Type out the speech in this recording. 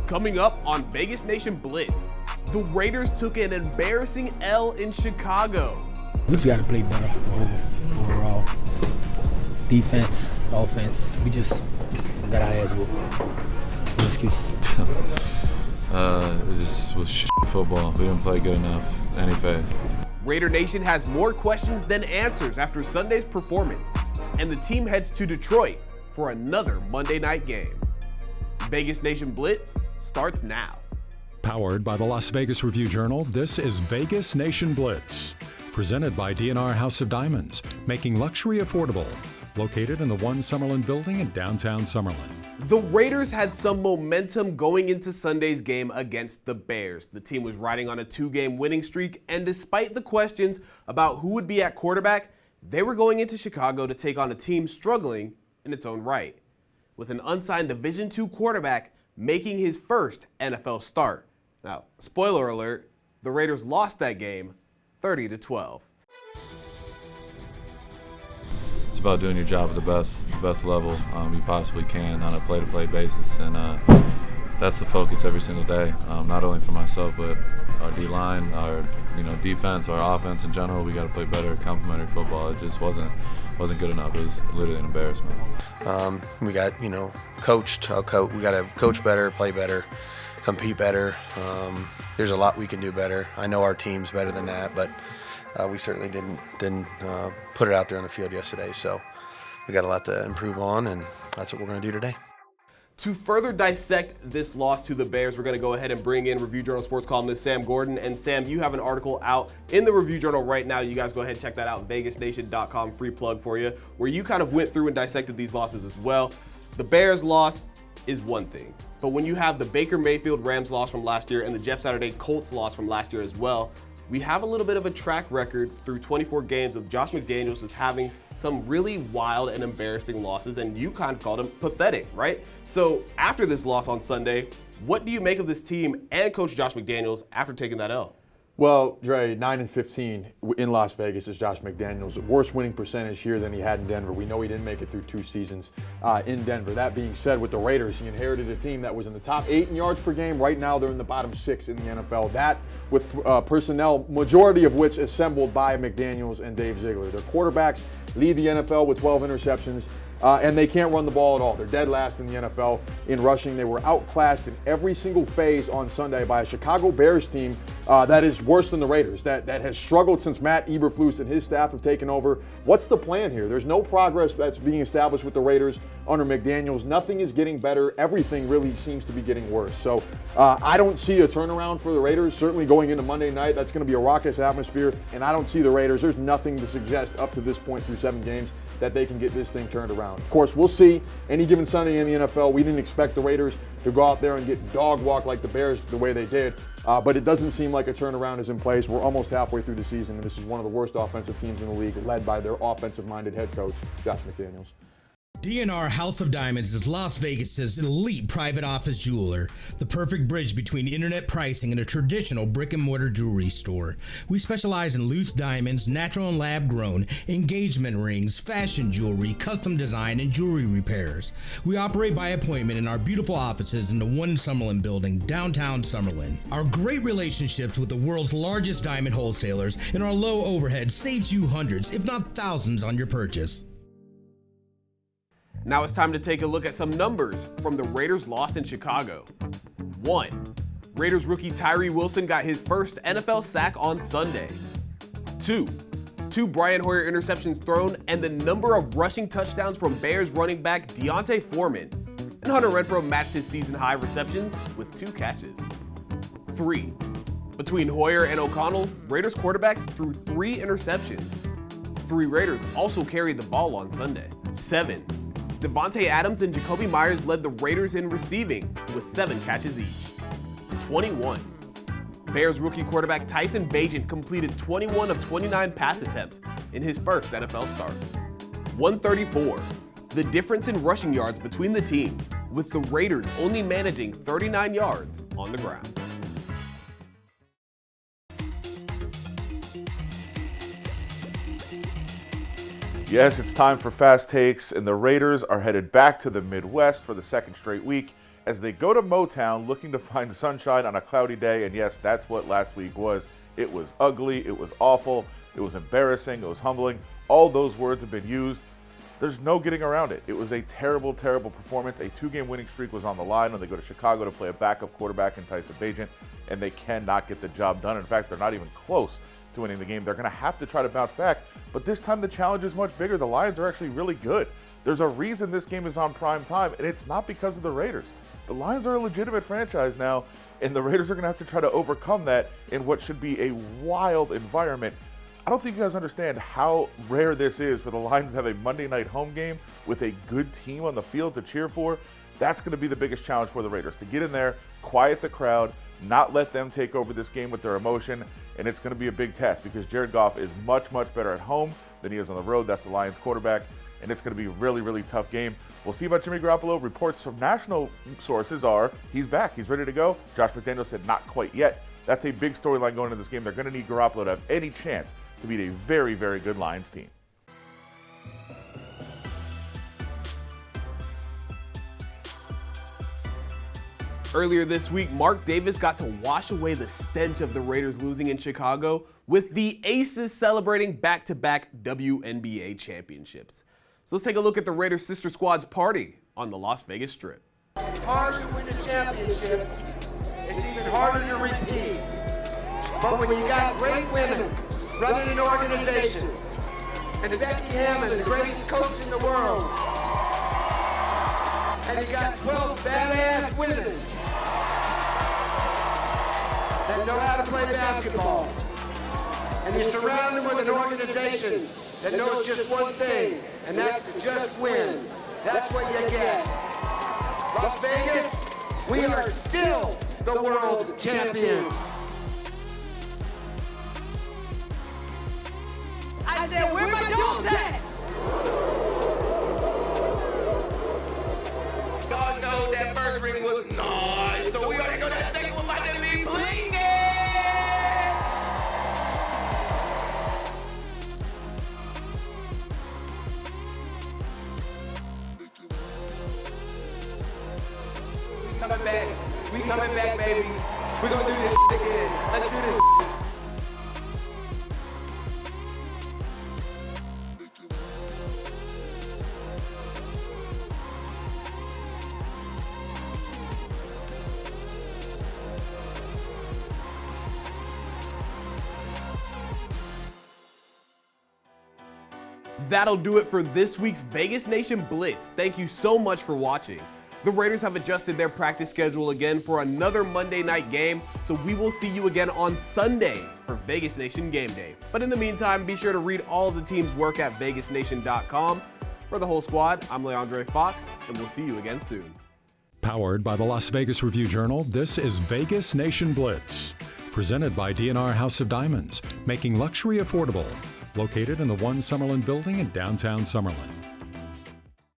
Coming up on Vegas Nation Blitz, the Raiders took an embarrassing L in Chicago. We just got to play better overall. Defense, offense, we just got our ass whooped. No excuses. It just was football. We didn't play good enough any phase. Raider Nation has more questions than answers after Sunday's performance, and the team heads to Detroit for another Monday night game. Vegas Nation Blitz starts now. Powered by the Las Vegas Review-Journal, this is Vegas Nation Blitz. Presented by D&R House of Diamonds, making luxury affordable. Located in the One Summerlin building in downtown Summerlin. The Raiders had some momentum going into Sunday's game against the Bears. The team was riding on a 2-game winning streak, and despite the questions about who would be at quarterback, they were going into Chicago to take on a team struggling in its own right, with an unsigned Division II quarterback making his first NFL start. Now, spoiler alert, the Raiders lost that game 30-12. It's about doing your job at the best level you possibly can on a play-to-play basis, and that's the focus every single day. Not only for myself, but our D-line, our defense, our offense in general. We got to play better, complementary football. It just wasn't good enough. It was literally an embarrassment. We got coached. We got to coach better, play better, compete better. There's a lot we can do better. I know our team's better than that, but we certainly didn't put it out there on the field yesterday. So we got a lot to improve on, and that's what we're going to do today. To further dissect this loss to the Bears, we're going to go ahead and bring in Review Journal sports columnist Sam Gordon. And Sam, you have an article out in the Review Journal right now. You guys go ahead and check that out, vegasnation.com, free plug for you, where you kind of went through and dissected these losses as well. The Bears loss is one thing, but when you have the Baker Mayfield Rams loss from last year and the Jeff Saturday Colts loss from last year as well, we have a little bit of a track record through 24 games of Josh McDaniels as having some really wild and embarrassing losses, and you kind of called them pathetic, right? So after this loss on Sunday, what do you make of this team and Coach Josh McDaniels after taking that L? Well, Dre, 9-15 in Las Vegas is Josh McDaniels. Worst winning percentage here than he had in Denver. We know he didn't make it through 2 seasons in Denver. That being said, with the Raiders, he inherited a team that was in the top 8 in yards per game. Right now, they're in the bottom 6 in the NFL. That with personnel, majority of which assembled by McDaniels and Dave Ziegler. Their quarterbacks lead the NFL with 12 interceptions. And they can't run the ball at all. They're dead last in the NFL in rushing. They were outclassed in every single phase on Sunday by a Chicago Bears team that is worse than the Raiders, that has struggled since Matt Eberflus and his staff have taken over. What's the plan here? There's no progress that's being established with the Raiders under McDaniels. Nothing is getting better. Everything really seems to be getting worse. So I don't see a turnaround for the Raiders. Certainly going into Monday night, that's going to be a raucous atmosphere, and I don't see the Raiders. There's nothing to suggest up to this point through 7 games that they can get this thing turned around. Of course, we'll see any given Sunday in the NFL. We didn't expect the Raiders to go out there and get dog walked like the Bears the way they did, but it doesn't seem like a turnaround is in place. We're almost halfway through the season, and this is one of the worst offensive teams in the league, led by their offensive-minded head coach, Josh McDaniels. D&R House of Diamonds is Las Vegas's elite private office jeweler, the perfect bridge between internet pricing and a traditional brick-and-mortar jewelry store. We specialize in loose diamonds, natural and lab-grown, engagement rings, fashion jewelry, custom design, and jewelry repairs. We operate by appointment in our beautiful offices in the One Summerlin building, downtown Summerlin. Our great relationships with the world's largest diamond wholesalers and our low overhead saves you hundreds, if not thousands, on your purchase. Now it's time to take a look at some numbers from the Raiders' loss in Chicago. 1. Raiders rookie Tyree Wilson got his first NFL sack on Sunday. 2. 2 Brian Hoyer interceptions thrown and the number of rushing touchdowns from Bears running back Deontay Foreman. And Hunter Renfrow matched his season-high receptions with 2 catches. 3. Between Hoyer and O'Connell, Raiders quarterbacks threw 3 interceptions. 3 Raiders also carried the ball on Sunday. 7. Devontae Adams and Jacoby Myers led the Raiders in receiving with 7 catches each. 21. Bears rookie quarterback Tyson Bagent completed 21 of 29 pass attempts in his first NFL start. 134. The difference in rushing yards between the teams, with the Raiders only managing 39 yards on the ground. Yes, it's time for Fast Takes, and the Raiders are headed back to the Midwest for the second straight week as they go to Motown looking to find sunshine on a cloudy day. And yes, that's what last week was. It was ugly, it was awful, it was embarrassing, it was humbling. All those words have been used. There's no getting around it. It was a terrible, terrible performance. A 2-game winning streak was on the line when they go to Chicago to play a backup quarterback in Tyson Bagent, and they cannot get the job done. In fact, they're not even close to winning the game. They're going to have to try to bounce back, but this time the challenge is much bigger. The Lions are actually really good. There's a reason this game is on prime time, and it's not because of the Raiders. The Lions are a legitimate franchise now, and the Raiders are going to have to try to overcome that in what should be a wild environment. I don't think you guys understand how rare this is for the Lions to have a Monday night home game with a good team on the field to cheer for. That's going to be the biggest challenge for the Raiders, to get in there, quiet the crowd, not let them take over this game with their emotion, and it's going to be a big test because Jared Goff is much, much better at home than he is on the road. That's the Lions quarterback, and it's going to be a really, really tough game. We'll see about Jimmy Garoppolo. Reports from national sources are he's back. He's ready to go. Josh McDaniels said not quite yet. That's a big storyline going into this game. They're going to need Garoppolo to have any chance to beat a very, very good Lions team. Earlier this week, Mark Davis got to wash away the stench of the Raiders losing in Chicago with the Aces celebrating back-to-back WNBA championships. So let's take a look at the Raiders sister squad's party on the Las Vegas Strip. It's harder to win a championship. It's even harder to repeat. But when you got great women running an organization, and Becky Hammond, the greatest coach in the world, and you got 12 badass women that know how to play basketball, and you surround them with an organization that knows just one thing, and that's to just win. That's what you get. Las Vegas, we are still the world champions. I said, where my dogs at? God knows that first ring was nice, so we gotta go to that second one about to be blinging. We coming back, baby. We're gonna do this again. Let's do this. That'll do it for this week's Vegas Nation Blitz. Thank you so much for watching. The Raiders have adjusted their practice schedule again for another Monday night game, so we will see you again on Sunday for Vegas Nation Game Day. But in the meantime, be sure to read all of the team's work at vegasnation.com. For the whole squad, I'm Leandre Fox, and we'll see you again soon. Powered by the Las Vegas Review-Journal, this is Vegas Nation Blitz. Presented by D&R House of Diamonds, making luxury affordable. Located in the One Summerlin building in downtown Summerlin.